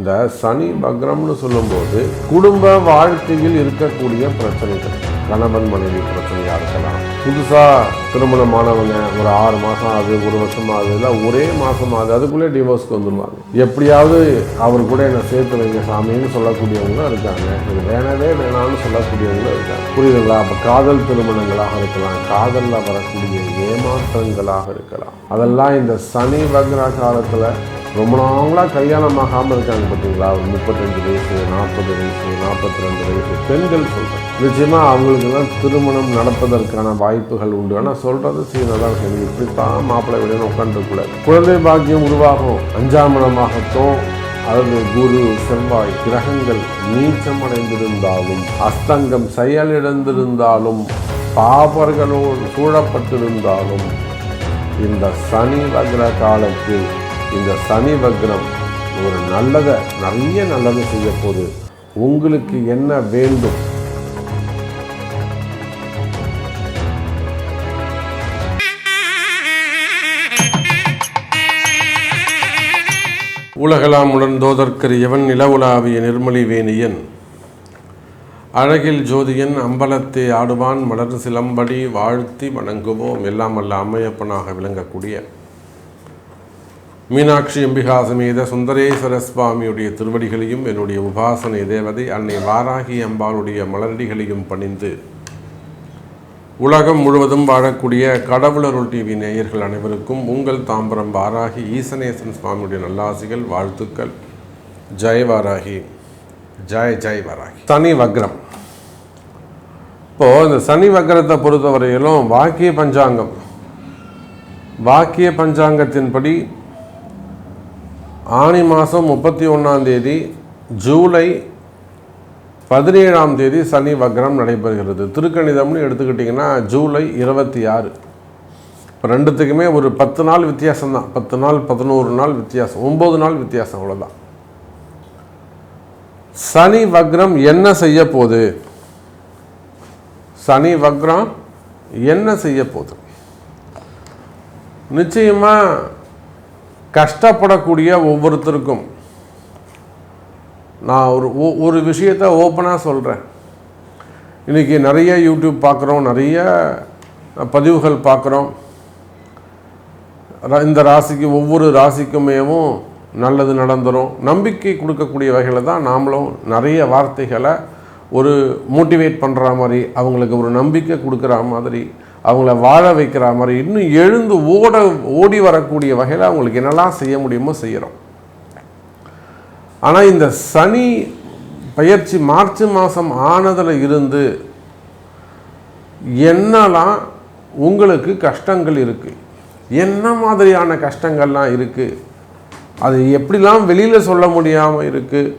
இந்த சனி வக்ரம்னு சொல்லும்போது குடும்ப வாழ்க்கையில் இருக்கக்கூடிய பிரச்சனைகள், கணவன் மனைவி பிரச்சனையாக இருக்கலாம், புதுசாக திருமணமானவங்க ஒரு 6 மாதம் ஆகுது, 1 வருஷம் ஆகுது, இல்லை ஒரே மாதம் ஆகுது, அதுக்குள்ளே டிவோர்ஸ்க்கு வந்துடுவாங்க. எப்படியாவது அவர் கூட என்னை சேர்த்து வைங்க சாமின்னு சொல்லக்கூடியவங்களும் இருக்காங்க. இது வேணவே வேணான்னு சொல்லக்கூடியவங்களும் இருக்காங்க. புரியுதுங்களா? அப்போ காதல் திருமணங்களாக இருக்கலாம், காதலில் வரக்கூடிய ஏமாற்றங்களாக இருக்கலாம். அதெல்லாம் இந்த சனி வக்ர காலத்தில் ரொம்ப நாங்களாக கல்யாணமாகாமல் இருக்காங்க பார்த்தீங்களா? ஒரு 35 வயசு, 40 வயசு, 42 வயசு பெண்கள் சொல்கிறேன். நிச்சயமாக அவங்களுக்கெல்லாம் திருமணம் நடப்பதற்கான வாய்ப்புகள் உண்டு. ஆனால் சொல்கிறது சீனதான் சரி, இப்படித்தான் மாப்பிள்ளை விடணும் உட்காந்துருக்கூடாது. குழந்தை பாக்கியம் உருவாகும். 5ஆம் இடமாகட்டும் அல்லது குரு செவ்வாய் கிரகங்கள் நீச்சமடைந்திருந்தாலும், அஸ்தங்கம் செயலிழந்திருந்தாலும், பாபர்களோடு சூழப்பட்டிருந்தாலும், இந்த சனி வக்ர காலத்தில் இந்த சனி வக்ரம் ஒரு நிறைய நல்லது செய்ய போது. உங்களுக்கு என்ன வேண்டும்? உலகலாம் உணர்ந்தோதற்கரு எவன் நிலவுலாவிய நிர்மலி வேணியன் அழகில் ஜோதியன் அம்பலத்தை ஆடுவான் மலர் சிலம்படி வாழ்த்தி வணங்குவோம். எல்லாம் அல்ல அம்மையப்பனாக விளங்கக்கூடிய மீனாட்சி அம்பிகா சமேத சுந்தரேஸ்வர சுவாமியுடைய திருவடிகளையும் என்னுடைய உபாசனை தேவதை அன்னை வாராகி அம்பாளுடைய மலரடிகளையும் பணிந்து உலகம் முழுவதும் வாழக்கூடிய கடவுளருள் டிவி நேயர்கள் அனைவருக்கும் உங்கள் தாம்பரம் வாராகி ஈசனேசன் சுவாமியுடைய நல்லாசிகள், வாழ்த்துக்கள். ஜெய் வாராகி, ஜெய் ஜெய் வாராகி. சனி வக்ரம். இப்போது இந்த சனி வக்ரத்தை பொறுத்தவரையிலும் வாக்கிய பஞ்சாங்கத்தின்படி ஆனி மாதம் 31ஆம் தேதி, ஜூலை 17ஆம் தேதி சனி வக்ரம் நடைபெறுகிறது. திருக்கணிதம்னு எடுத்துக்கிட்டிங்கன்னா ஜூலை 26. இப்போ ரெண்டுத்துக்குமே ஒரு 10 நாள் வித்தியாசம்தான். 10 நாள் 11 நாள் வித்தியாசம், 9 நாள் வித்தியாசம், அவ்வளோதான். சனி வக்ரம் என்ன செய்ய போகுது? சனி வக்ரம் என்ன செய்ய போகுது? நிச்சயமாக கஷ்டப்படக்கூடிய ஒவ்வொருத்தருக்கும் நான் ஒரு விஷயத்தை ஓப்பனாக சொல்கிறேன். இன்றைக்கி நிறைய யூடியூப் பார்க்குறோம், நிறைய பதிவுகள் பார்க்குறோம். இந்த ராசிக்கு ஒவ்வொரு ராசிக்குமேவும் நல்லது நடந்துடும் நம்பிக்கை கொடுக்கக்கூடிய வகையில் தான் நாமளும் நிறைய வார்த்தைகளை ஒரு மோட்டிவேட் பண்ணுற மாதிரி, அவங்களுக்கு ஒரு நம்பிக்கை கொடுக்குற மாதிரி, அவங்கள வாழ வைக்கிற மாதிரி, இன்னும் எழுந்து ஓடி வரக்கூடிய வகையில் அவங்களுக்கு என்னெல்லாம் செய்ய முடியுமோ செய்கிறோம். ஆனால் இந்த சனி பயிற்சி மார்ச் மாதம் ஆனதில் இருந்து என்னெல்லாம் உங்களுக்கு கஷ்டங்கள் இருக்குது, என்ன மாதிரியான கஷ்டங்கள்லாம் இருக்குது, அது எப்படிலாம் வெளியில் சொல்ல முடியாமல் இருக்குது,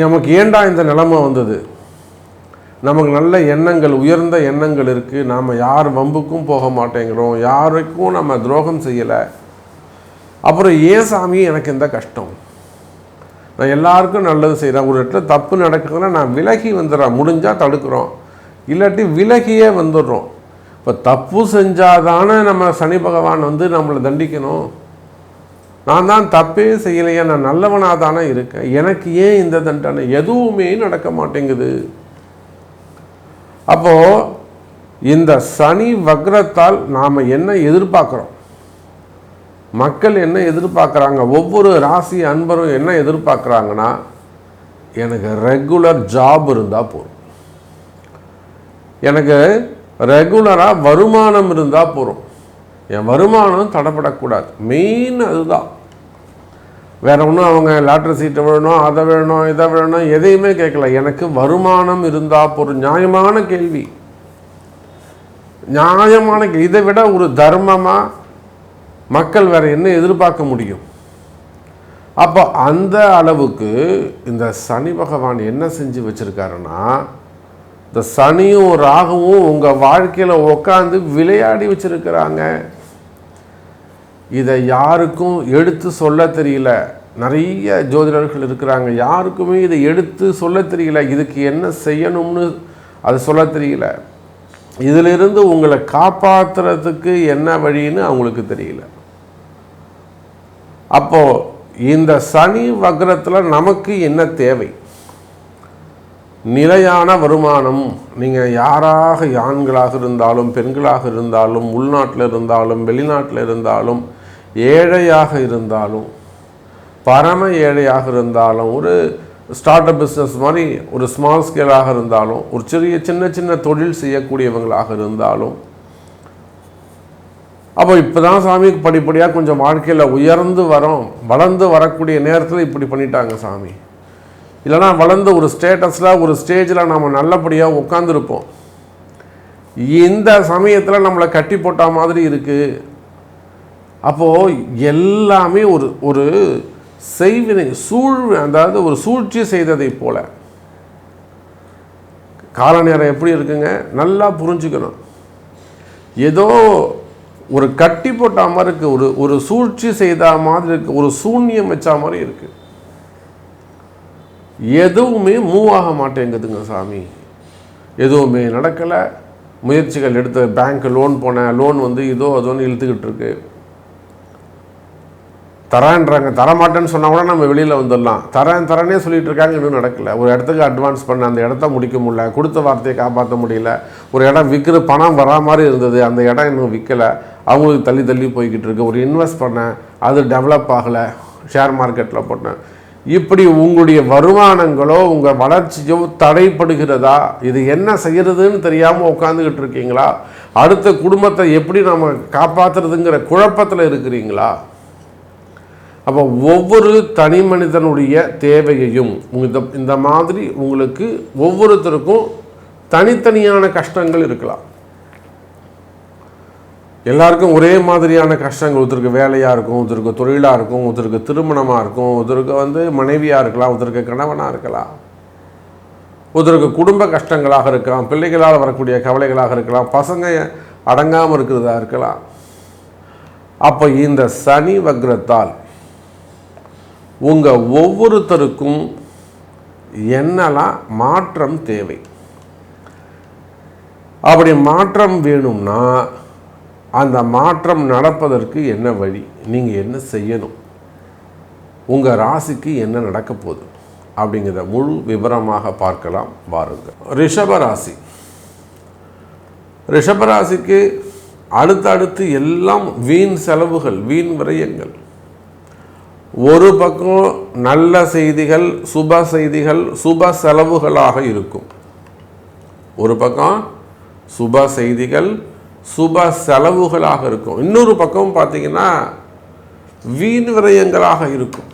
நமக்கு ஏண்டா இந்த நிலைமை வந்தது, நமக்கு நல்ல எண்ணங்கள், உயர்ந்த எண்ணங்கள் இருக்குது, நாம் யார் வம்புக்கும் போக மாட்டேங்கிறோம், யாருக்கும் நம்ம துரோகம் செய்யலை, அப்புறம் ஏன் சாமி எனக்கு எந்த கஷ்டம், நான் எல்லாருக்கும் நல்லது செய்கிறேன், ஒரு இடத்துல தப்பு நடக்குதுன்னா நான் விலகி வந்துடுறேன், முடிஞ்சால் தடுக்கிறோம், இல்லாட்டி விலகியே வந்துடுறோம். இப்போ தப்பு செஞ்சாதானே நம்ம சனி பகவான் நம்மளை தண்டிக்கணும். நான் தான் தப்பே செய்யலையா, நான் நல்லவனாக தானே இருக்கேன், எனக்கு ஏன் இந்த தண்டனை? எதுவுமே நடக்க மாட்டேங்குது. அப்போது இந்த சனி வக்ரத்தால் நாம் என்ன எதிர்பார்க்குறோம், மக்கள் என்ன எதிர்பார்க்குறாங்க, ஒவ்வொரு ராசி அன்பரும் என்ன எதிர்பார்க்குறாங்கன்னா, எனக்கு ரெகுலர் ஜாப் இருந்தால் போதும், எனக்கு ரெகுலராக வருமானம் இருந்தால் போதும், என் வருமானம் தடைப்படக்கூடாது. மெயின் அதுதான். வேற ஒன்றும் அவங்க லாட்ரி சீட்டை வேணும், அதை வேணும், இதை வேணும், எதையுமே கேட்கல, எனக்கு வருமானம் இருந்தால் போதும். நியாயமான கேள்வி, நியாயமான கேள்வி. இதை விட ஒரு தர்மமாக மக்கள் வேற என்ன எதிர்பார்க்க முடியும்? அப்போ அந்த அளவுக்கு இந்த சனி பகவான் என்ன செஞ்சு வச்சிருக்காருன்னா, இந்த சனியும் ராகுவும் உங்கள் வாழ்க்கையில் உட்காந்து விளையாடி வச்சிருக்கிறாங்க. இதை யாருக்கும் எடுத்து சொல்ல தெரியல. நிறைய ஜோதிடர்கள் இருக்கிறாங்க, யாருக்குமே இதை எடுத்து சொல்ல தெரியல, இதுக்கு என்ன செய்யணும்னு அது சொல்ல தெரியல, இதிலிருந்து உங்களை காப்பாற்றுறதுக்கு என்ன வழின்னு அவங்களுக்கு தெரியல. அப்போது இந்த சனி வக்ரத்தில் நமக்கு என்ன தேவை? நிலையான வருமானம். நீங்கள் யாராக, ஆண்களாக இருந்தாலும் பெண்களாக இருந்தாலும், உள்நாட்டில் இருந்தாலும் வெளிநாட்டில் இருந்தாலும், ஏழையாக இருந்தாலும், பரம ஏழையாக இருந்தாலும், ஒரு ஸ்டார்ட் அப் பிஸ்னஸ் மாதிரி ஒரு ஸ்மால் ஸ்கேலாக இருந்தாலும், ஒரு சின்ன சின்ன தொழில் செய்யக்கூடியவங்களாக இருந்தாலும், அப்போ இப்போ தான் சாமி படிப்படியாக கொஞ்சம் வாழ்க்கையில் உயர்ந்து வளர்ந்து வரக்கூடிய நேரத்தில் இப்படி பண்ணிட்டாங்க சாமி. இல்லைனா வளர்ந்து ஒரு ஸ்டேட்டஸில் ஒரு ஸ்டேஜில் நம்ம நல்லபடியாக உட்காந்துருப்போம். இந்த சமயத்தில் நம்மளை கட்டி போட்ட மாதிரி இருக்குது. அப்போது எல்லாமே ஒரு செய்வினை அதாவது ஒரு சூழ்ச்சி செய்ததை போல. கால நேரம் எப்படி இருக்குங்க, நல்லா புரிஞ்சுக்கணும். ஏதோ ஒரு கட்டி போட்ட மாதிரி இருக்குது, ஒரு சூழ்ச்சி செய்த மாதிரி இருக்குது, ஒரு சூன்யம் வச்ச மாதிரி இருக்குது. எதுவுமே மூவ் ஆக மாட்டேங்குதுங்க சாமி. எதுவுமே நடக்கலை. முயற்சிகள் எடுத்து பேங்க் லோன் போனேன், லோன் இதோ அதோன்னு இழுத்துக்கிட்டு இருக்கு. தரேன்றாங்க, தரமாட்டேன்னு சொன்னால் கூட நம்ம வெளியில் வந்துடலாம். தரேன்னே சொல்லிட்டு இருக்காங்க, இன்னும் நடக்கலை. ஒரு இடத்துக்கு அட்வான்ஸ் பண்ண அந்த இடத்த முடிக்க முடியல, கொடுத்த வார்த்தையை காப்பாற்ற முடியல. ஒரு இடம் விற்கிற பணம் வரா மாதிரி இருந்தது, அந்த இடம் இன்னும் விற்கலை, அவங்களுக்கு தள்ளி போய்கிட்டு இருக்கு. ஒரு இன்வெஸ்ட் பண்ணேன், அது டெவலப் ஆகலை, ஷேர் மார்க்கெட்டில் போட்டேன். இப்படி உங்களுடைய வருமானங்களோ உங்கள் வளர்ச்சியோ தடைப்படுகிறதா? இது என்ன செய்கிறதுன்னு தெரியாமல் உட்காந்துக்கிட்டு இருக்கீங்களா? அடுத்த குடும்பத்தை எப்படி நம்ம காப்பாற்றுறதுங்கிற குழப்பத்தில் இருக்கிறீங்களா? அப்போ ஒவ்வொரு தனி மனிதனுடைய தேவையையும் இந்த மாதிரி உங்களுக்கு ஒவ்வொருத்தருக்கும் தனித்தனியான கஷ்டங்கள் இருக்கலாம். எல்லாருக்கும் ஒரே மாதிரியான கஷ்டங்கள். ஒருத்தருக்கு வேலையாக இருக்கும், ஒருத்தருக்கு தொழிலாக இருக்கும், ஒருத்தருக்கு திருமணமாக இருக்கும், ஒருத்தருக்கு மனைவியாக இருக்கலாம், ஒருத்தருக்கு கணவனாக இருக்கலாம், ஒருத்தருக்கு குடும்ப கஷ்டங்களாக இருக்கலாம், பிள்ளைகளால் வரக்கூடிய கவலைகளாக இருக்கலாம், பசங்க அடங்காமல் இருக்கிறதா இருக்கலாம். அப்போ இந்த சனி வக்ரத்தால் உங்கள் ஒவ்வொருத்தருக்கும் என்னெல்லாம் மாற்றம் தேவை? அப்படி மாற்றம் வேணும்னா அந்த மாற்றம் நடப்பதற்கு என்ன வழி, நீங்கள் என்ன செய்யணும், உங்கள் ராசிக்கு என்ன நடக்க போகுது அப்படிங்கிறத முழு விவரமாக பார்க்கலாம் வாருங்கள். ரிஷபராசி. ரிஷபராசிக்கு அடுத்தடுத்து எல்லாம் வீண் செலவுகள், வீண் விரயங்கள். ஒரு பக்கம் நல்ல செய்திகள், சுப செய்திகள், சுப செலவுகளாக இருக்கும். ஒரு பக்கம் சுப செய்திகள், சுப செலவுகளாக இருக்கும். இன்னொரு பக்கம் பார்த்தீங்கன்னா வீண் விரயங்களாக இருக்கும்.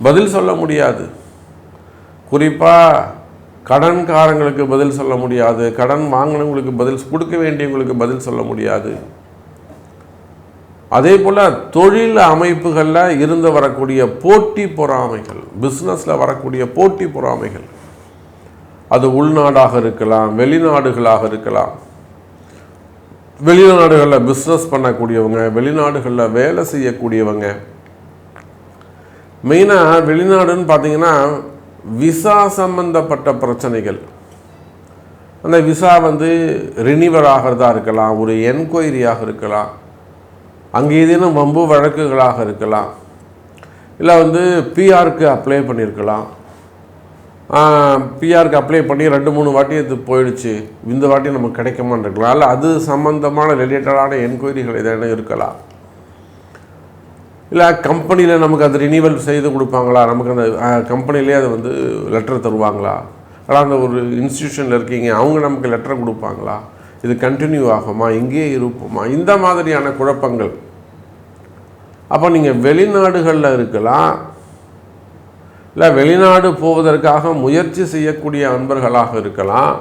பதில் சொல்ல முடியாது. குறிப்பாக கடன்காரங்களுக்கு பதில் சொல்ல முடியாது, கடன் வாங்கினவங்களுக்கு பதில் கொடுக்க வேண்டியவங்களுக்கு பதில் சொல்ல முடியாது. அதே போல் தொழில் அமைப்புகளில் இருந்து வரக்கூடிய போட்டி பொறாமைகள், பிஸ்னஸில் வரக்கூடிய போட்டி பொறாமைகள், அது உள்நாடாக இருக்கலாம், வெளிநாடுகளாக இருக்கலாம். வெளிநாடுகளில் பிஸ்னஸ் பண்ணக்கூடியவங்க, வெளிநாடுகளில் வேலை செய்யக்கூடியவங்க. மெயினாக வெளிநாடுன்னு பார்த்தீங்கன்னா விசா சம்பந்தப்பட்ட பிரச்சனைகள். அந்த விசா ரினிவல் ஆகிறதா இருக்கலாம், ஒரு என்கொயரியாக இருக்கலாம், அங்கே ஏதேனும் வம்பு வழக்குகளாக இருக்கலாம், இல்லை பிஆருக்கு அப்ளை பண்ணியிருக்கலாம். பிஆருக்கு அப்ளை பண்ணி 2-3 வாட்டி அது போயிடுச்சு, இந்த வாட்டி நமக்கு கிடைக்குமான்னு இருக்கலாம். இல்லை அது சம்மந்தமான ரிலேட்டடான என்கொயரிகள் எதனா இருக்கலாம். இல்லை கம்பெனியில் நமக்கு அது ரினிவல் செய்து கொடுப்பாங்களா, நமக்கு அந்த கம்பெனிலே அது லெட்டர் தருவாங்களா, ஆனால் அந்த ஒரு இன்ஸ்டியூஷனில் இருக்கீங்க, அவங்க நமக்கு லெட்டர் கொடுப்பாங்களா, இது கண்டினியூ ஆகுமா, இங்கேயே இருப்போமா, இந்த மாதிரியான குழப்பங்கள். அப்போ நீங்கள் வெளிநாடுகளில் இருக்கலாம், இல்லை வெளிநாடு போவதற்காக முயற்சி செய்யக்கூடிய அன்பர்களாக இருக்கலாம்.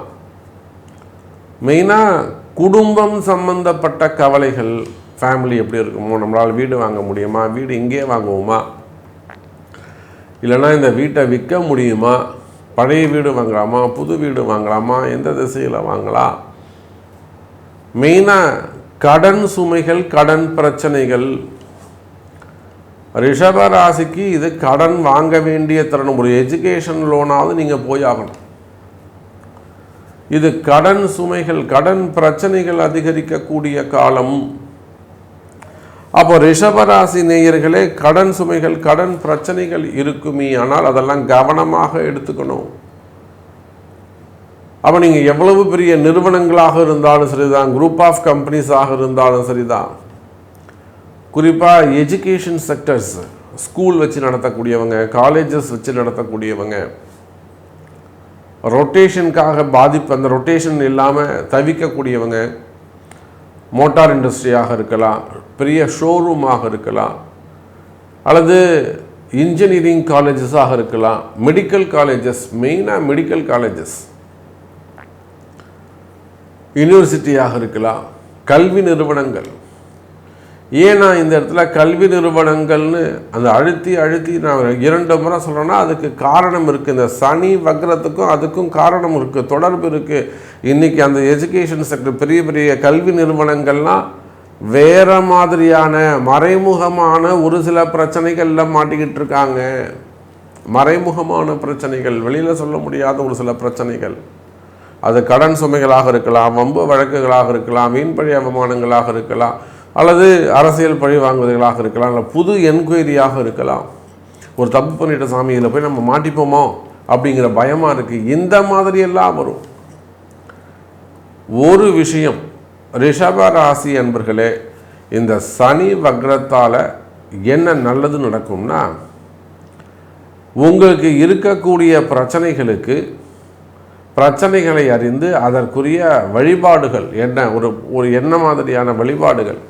மெயினாக குடும்பம் சம்பந்தப்பட்ட கவலைகள், ஃபேமிலி எப்படி இருக்குமோ, நம்மளால் வீடு வாங்க முடியுமா, வீடு இங்கே வாங்குவோமா, இல்லைனா இந்த வீட்டை விற்க முடியுமா, பழைய வீடு வாங்கலாமா, புது வீடு வாங்கலாமா, எந்த திசையில் வாங்கலாம். மெயினாக கடன் சுமைகள், கடன் பிரச்சனைகள். ரிஷபராசிக்கு இது கடன் வாங்க வேண்டிய தருணம். ஒரு எஜுகேஷன் லோனாவது நீங்கள் போய் ஆகணும். இது கடன் சுமைகள், கடன் பிரச்சனைகள் அதிகரிக்கக்கூடிய காலம். அப்போ ரிஷபராசி நேயர்களே, கடன் சுமைகள், கடன் பிரச்சனைகள் இருக்குமே, ஆனால் அதெல்லாம் கவனமாக எடுத்துக்கணும். அப்போ நீங்கள் எவ்வளவு பெரிய நிறுவனங்களாக இருந்தாலும் சரிதான், குரூப் ஆஃப் கம்பெனிஸாக இருந்தாலும் சரிதான், குறிப்பாக எஜுகேஷன் செக்டர்ஸ், ஸ்கூல் வச்சு நடத்தக்கூடியவங்க, காலேஜஸ் வச்சு நடத்தக்கூடியவங்க, ரொட்டேஷனுக்காக பாதிப்பு, அந்த ரொட்டேஷன் இல்லாமல் தவிக்கக்கூடியவங்க, மோட்டார் இண்டஸ்ட்ரியாக இருக்கலாம், பெரிய ஷோரூமாக இருக்கலாம், அல்லது இன்ஜினியரிங் காலேஜஸாக இருக்கலாம், மெடிக்கல் காலேஜஸ், மெயினாக மெடிக்கல் காலேஜஸ், யூனிவர்சிட்டியாக இருக்கலாம், கல்வி நிறுவனங்கள். ஏன் நான் இந்த இடத்துல கல்வி நிறுவனங்கள்னு அந்த அழுத்தி நான் 2 முறை சொல்கிறேன்னா அதுக்கு காரணம் இருக்குது. இந்த சனி வக்ரத்துக்கும் அதுக்கும் காரணம் இருக்குது, தொடர்பு இருக்குது. இன்றைக்கி அந்த எஜுகேஷன் செக்டர், பெரிய பெரிய கல்வி நிறுவனங்கள்லாம் வேறு மாதிரியான மறைமுகமான ஒரு சில பிரச்சனைகளில் மாட்டிக்கிட்டு இருக்காங்க. மறைமுகமான பிரச்சனைகள், வெளியில் சொல்ல முடியாத ஒரு சில பிரச்சனைகள். அது கடன் சுமைகளாக இருக்கலாம், வம்பு வழக்குகளாக இருக்கலாம், மீன்பழி அவமானங்களாக இருக்கலாம், அல்லது அரசியல் பழி வாங்குவதுகளாக இருக்கலாம், இல்லை புது என்கொயரியாக இருக்கலாம். ஒரு தப்பு பண்ணிட்ட சாமி, இதில் போய் நம்ம மாட்டிப்போமோ அப்படிங்கிற பயமாக இருக்குது. இந்த மாதிரியெல்லாம் வரும். ஒரு விஷயம், ரிஷப ராசி அன்பர்களே, இந்த சனி வக்ரத்தால் என்ன நல்லது நடக்கும்னா, உங்களுக்கு இருக்கக்கூடிய பிரச்சனைகளை அறிந்து அதற்குரிய வழிபாடுகள் என்ன, ஒரு என்ன மாதிரியான வழிபாடுகள்,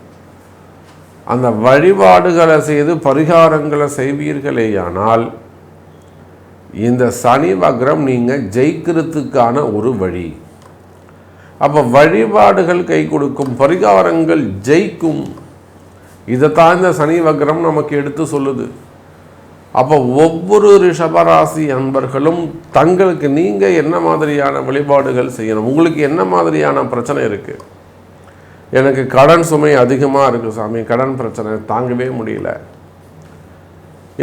அந்த வழிபாடுகளை செய்து பரிகாரங்களை செய்வீர்களேயானால் இந்த சனி வக்ரம் நீங்கள் ஜெயிக்கிறதுக்கான ஒரு வழி. அப்போ வழிபாடுகள் கை கொடுக்கும், பரிகாரங்கள் ஜெயிக்கும். இதைத்தான் இந்த சனி வக்ரம் நமக்கு எடுத்து சொல்லுது. அப்போ ஒவ்வொரு ரிஷபராசி அன்பர்களும் தங்களுக்கு நீங்கள் என்ன மாதிரியான வழிபாடுகள் செய்யணும், உங்களுக்கு என்ன மாதிரியான பிரச்சனை இருக்குது. எனக்கு கடன் சுமை அதிகமாக இருக்குது சாமி, கடன் பிரச்சனை தாங்கவே முடியல.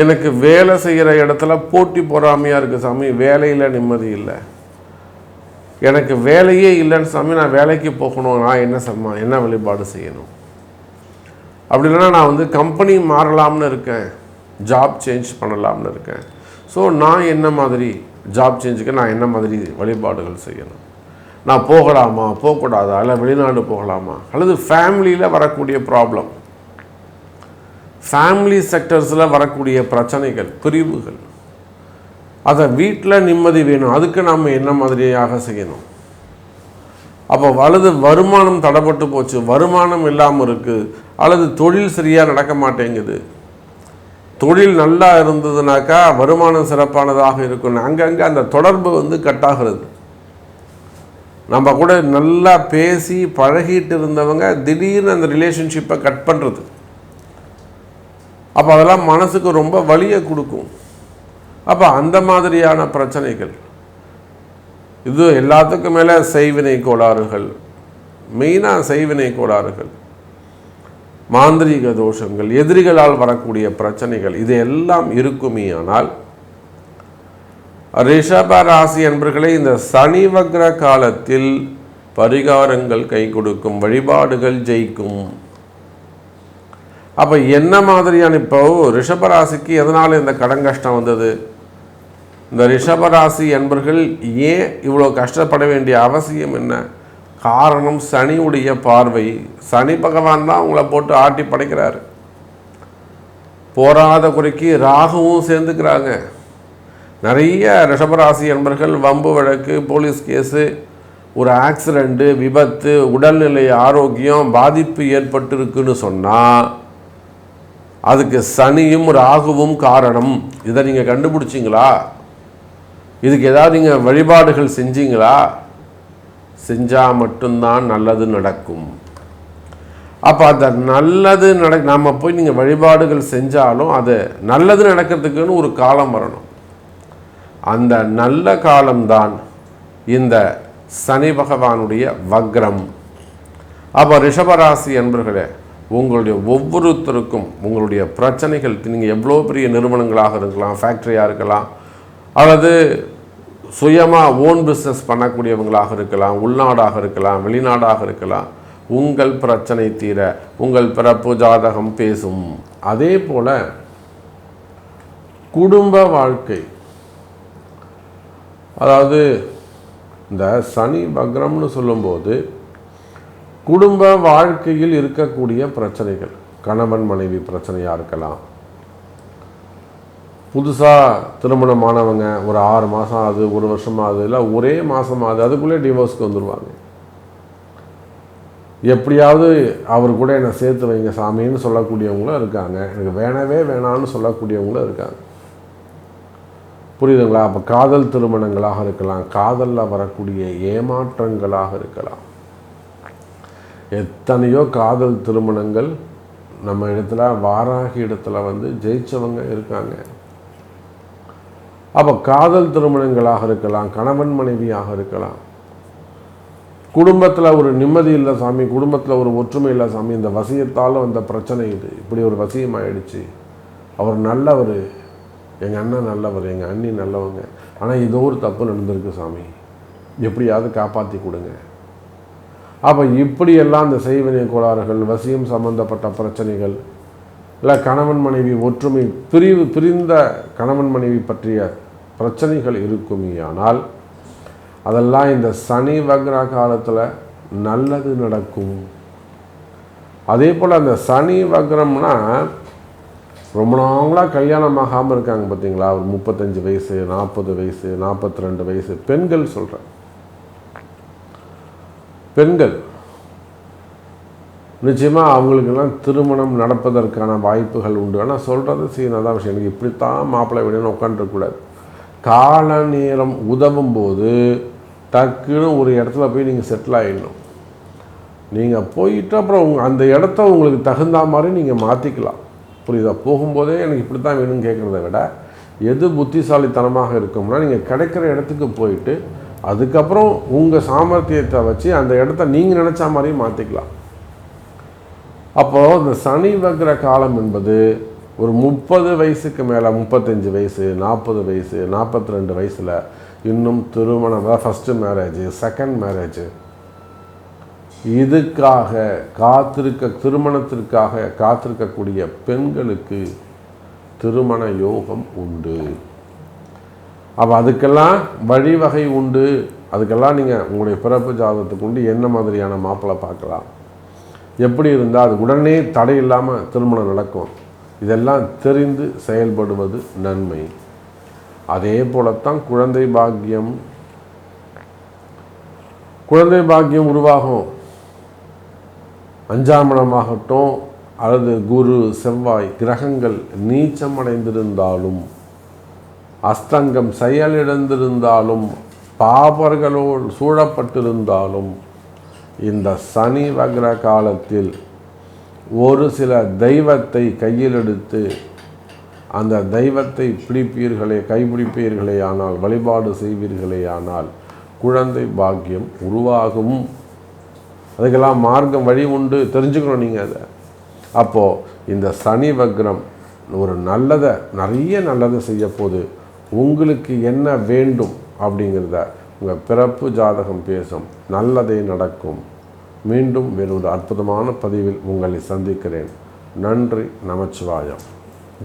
எனக்கு வேலை செய்கிற இடத்துல போட்டி பொறாமையாக இருக்குது சாமி, வேலையில் நிம்மதி இல்லை. எனக்கு வேலையே இல்லைன்னு சாமி, நான் வேலைக்கு போகணும், நான் என்ன வழிபாடு செய்யணும். அப்படி இல்லைன்னா நான் கம்பெனி மாறலாம்னு இருக்கேன், ஜாப் சேஞ்ச் பண்ணலாம்னு இருக்கேன். ஸோ நான் என்ன மாதிரி ஜாப் சேஞ்சுக்கு நான் என்ன மாதிரி வழிபாடுகள் செய்யணும், நான் போகலாமா போகக்கூடாதா, இல்லை வெளிநாடு போகலாமா, அல்லது ஃபேமிலியில் வரக்கூடிய ப்ராப்ளம், ஃபேமிலி செக்டர்ஸில் வரக்கூடிய பிரச்சனைகள், பிரிவுகள், அதை வீட்டில் நிம்மதி வேணும், அதுக்கு நாம் என்ன மாதிரியாக செய்யணும். அப்போ அல்லது வருமானம் தடைப்பட்டு போச்சு, வருமானம் இல்லாமல் இருக்குது, அல்லது தொழில் சரியாக நடக்க மாட்டேங்குது. தொழில் நல்லா இருந்ததுனாக்கா வருமானம் சிறப்பானதாக இருக்கும், அங்கங்கே அந்த தொடர்பு கட்டாகிறது. நம்ம கூட நல்லா பேசி பழகிட்டு இருந்தவங்க திடீர்னு அந்த ரிலேஷன்ஷிப்பை கட் பண்ணுறது, அப்போ அதெல்லாம் மனசுக்கு ரொம்ப வலியை கொடுக்கும். அப்போ அந்த மாதிரியான பிரச்சனைகள், இது எல்லாத்துக்கும் மேலே செய்வினை கோளாறுகள், மெயினாக செய்வினை கோளாறுகள், மாந்திரீக தோஷங்கள், எதிரிகளால் வரக்கூடிய பிரச்சனைகள், இது எல்லாம் இருக்குமே. ஆனால் ரிஷப ராசி என்பர்களே, இந்த சனி வக்ர காலத்தில் பரிகாரங்கள் கை கொடுக்கும், வழிபாடுகள் ஜெயிக்கும். அப்போ என்ன மாதிரியான, இப்போ ரிஷபராசிக்கு எதனால் இந்த கடன் கஷ்டம் வந்தது, இந்த ரிஷபராசி என்பர்கள் ஏன் இவ்வளோ கஷ்டப்பட வேண்டிய அவசியம் என்ன, காரணம் சனியுடைய பார்வை. சனி பகவான் தான் உங்களை போட்டு ஆட்டி படைக்கிறாரு. போராத குறைக்கு ராகுவும் சேர்ந்துக்கிறாங்க. நிறைய ரிஷபராசி என்பர்கள் வம்பு வழக்கு, போலீஸ் கேஸு, ஒரு ஆக்சிடெண்ட்டு, விபத்து, உடல்நிலை ஆரோக்கியம் பாதிப்பு ஏற்பட்டிருக்குன்னு சொன்னால் அதுக்கு சனியும் ராகுவும் காரணம். இதை நீங்கள் கண்டுபிடிச்சிங்களா? இதுக்கு ஏதாவது நீங்கள் வழிபாடுகள் செஞ்சீங்களா? செஞ்சால் மட்டும்தான் நல்லது நடக்கும். அப்போ அந்த நல்லது நாம் போய் நீங்கள் வழிபாடுகள் செஞ்சாலும் அது நல்லது நடக்கிறதுக்குன்னு ஒரு காலம் வரணும். அந்த நல்ல காலம்தான் இந்த சனி பகவானுடைய வக்ரம். அப்போ ரிஷபராசி என்பர்களே, உங்களுடைய ஒவ்வொருத்தருக்கும் உங்களுடைய பிரச்சனைகள், நீங்கள் எவ்வளோ பெரிய நிறுவனங்களாக இருக்கலாம், ஃபேக்ட்ரியாக இருக்கலாம், அல்லது சுயமாக ஓன் பிஸ்னஸ் பண்ணக்கூடியவங்களாக இருக்கலாம், உள்நாடாக இருக்கலாம், வெளிநாடாக இருக்கலாம், உங்கள் பிரச்சனை தீர உங்கள் பிறப்பு ஜாதகம் பேசும். அதே போல குடும்ப வாழ்க்கை, அதாவது இந்த சனி வக்ரம்னு சொல்லும்போது குடும்ப வாழ்க்கையில் இருக்கக்கூடிய பிரச்சனைகள், கணவன் மனைவி பிரச்சனையாக இருக்கலாம், புதுசாக திருமணமானவங்க ஒரு 6 மாதம் ஆகுது, 1 வருஷம் ஆகுது, இல்லை ஒரே மாதம் ஆகுது, அதுக்குள்ளே டிவோர்ஸ்க்கு வந்துடுவாங்க. எப்படியாவது அவர் கூட என்னை சேர்த்து வைங்க சாமின்னு சொல்லக்கூடியவங்களும் இருக்காங்க, எனக்கு வேணவே வேணான்னு சொல்லக்கூடியவங்களும் இருக்காங்க. புரியுதுங்களா? அப்போ காதல் திருமணங்களாக இருக்கலாம், காதலில் வரக்கூடிய ஏமாற்றங்களாக இருக்கலாம். எத்தனையோ காதல் திருமணங்கள் நம்ம இடத்துல வாராகி இடத்துல ஜெயிச்சவங்க இருக்காங்க. அப்போ காதல் திருமணங்களாக இருக்கலாம், கணவன் மனைவியாக இருக்கலாம். குடும்பத்தில் ஒரு நிம்மதி இல்லை சாமி, குடும்பத்தில் ஒரு ஒற்றுமை இல்லை சாமி, இந்த வசியத்தால் வந்த பிரச்சனை இது, இப்படி ஒரு வசியம் ஆயிடுச்சு, அவர் நல்லவர், எங்கள் அண்ணன் நல்லவர், எங்கள் அண்ணி நல்லவங்க, ஆனால் ஏதோ ஒரு தப்பு நடந்திருக்கு சாமி, எப்படியாவது காப்பாற்றி கொடுங்க. அப்போ இப்படியெல்லாம் இந்த செய்வினை கோளாறுகள், வசியம் சம்பந்தப்பட்ட பிரச்சனைகள், இல்லை கணவன் மனைவி ஒற்றுமை பிரிந்த கணவன் மனைவி பற்றிய பிரச்சனைகள் இருக்குமேயானால் அதெல்லாம் இந்த சனி வக்ர காலத்தில் நல்லது நடக்கும். அதே போல் அந்த சனி வக்ரம்னா ரொம்ப நாங்களாக கல்யாணம் ஆகாமல் இருக்காங்க பார்த்தீங்களா, ஒரு 35 வயசு, 40 வயசு, 42 வயசு பெண்கள் சொல்கிறேன், பெண்கள் நிச்சயமாக அவங்களுக்கெல்லாம் திருமணம் நடப்பதற்கான வாய்ப்புகள் உண்டு. ஆனால் சொல்கிறது சீனதான் விஷயம், எனக்கு இப்படித்தான் மாப்பிள்ளை விடணும்னு உட்காந்துருக்கக்கூடாது. கால நேரம் உதவும் போது டக்குன்னு ஒரு இடத்துல போய் நீங்கள் செட்டில் ஆகிடணும். நீங்கள் போயிட்டு அப்புறம் அந்த இடத்த உங்களுக்கு தகுந்த மாதிரி நீங்கள் மாற்றிக்கலாம். புரியுதா? போகும்போதே எனக்கு இப்படி தான் வேணும்னு கேட்குறத விட எது புத்திசாலித்தனமாக இருக்கும்னா நீங்கள் கிடைக்கிற இடத்துக்கு போயிட்டு அதுக்கப்புறம் உங்கள் சாமர்த்தியத்தை வச்சு அந்த இடத்த நீங்கள் நினச்ச மாதிரியும் மாற்றிக்கலாம். அப்போது இந்த சனி வக்ர காலம் என்பது ஒரு 30 வயசுக்கு மேலே, 35 வயசு, 40 வயசு, 42 வயசில் இன்னும் திருமணம், அதாவது ஃபஸ்ட்டு மேரேஜ், செகண்ட் மேரேஜ், இதுக்காக திருமணத்திற்காக காத்திருக்கக்கூடிய பெண்களுக்கு திருமண யோகம் உண்டு. அப்போ அதுக்கெல்லாம் வழிவகை உண்டு. அதுக்கெல்லாம் நீங்கள் உங்களுடைய பிறப்பு ஜாதகத்துக்கு உண்டு என்ன மாதிரியான மாப்பிள்ளை பார்க்கலாம், எப்படி இருந்தால் அது உடனே தடை இல்லாமல் திருமணம் நடக்கும், இதெல்லாம் தெரிந்து செயல்படுவது நன்மை. அதே போலத்தான் குழந்தை பாக்கியம் உருவாகும். 5ஆம் இடமாகட்டும் அல்லது குரு செவ்வாய் கிரகங்கள் நீச்சமடைந்திருந்தாலும், அஸ்தங்கம் செயலிழந்திருந்தாலும், பாபர்களோடு சூழப்பட்டிருந்தாலும், இந்த சனி வக்ர காலத்தில் ஒரு சில தெய்வத்தை கையில் எடுத்து அந்த தெய்வத்தை கைப்பிடிப்பீர்களே ஆனால், வழிபாடு செய்வீர்களே ஆனால் குழந்தை பாக்கியம் உருவாகும். அதுக்கெல்லாம் மார்க்கம் வழி உண்டு, தெரிஞ்சுக்கணும் நீங்கள் அதை. அப்போது இந்த சனி வக்ரம் ஒரு நிறைய நல்லதை செய்ய போது உங்களுக்கு என்ன வேண்டும் அப்படிங்கிறத உங்கள் பிறப்பு ஜாதகம் பேசும், நல்லதே நடக்கும். மீண்டும் வேறு ஒரு அற்புதமான பதிவில் உங்களை சந்திக்கிறேன். நன்றி. நமச்சிவாயம்.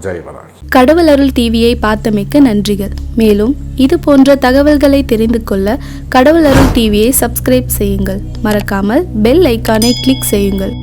ஜெய்வராஜ். கடவுள் அருள் டிவியை பார்த்தமைக்கு நன்றிகள். மேலும் இது போன்ற தகவல்களை தெரிந்து கொள்ள கடவுள் அருள் டிவியை சப்ஸ்கிரைப் செய்யுங்கள். மறக்காமல் பெல் ஐக்கானை கிளிக் செய்யுங்கள்.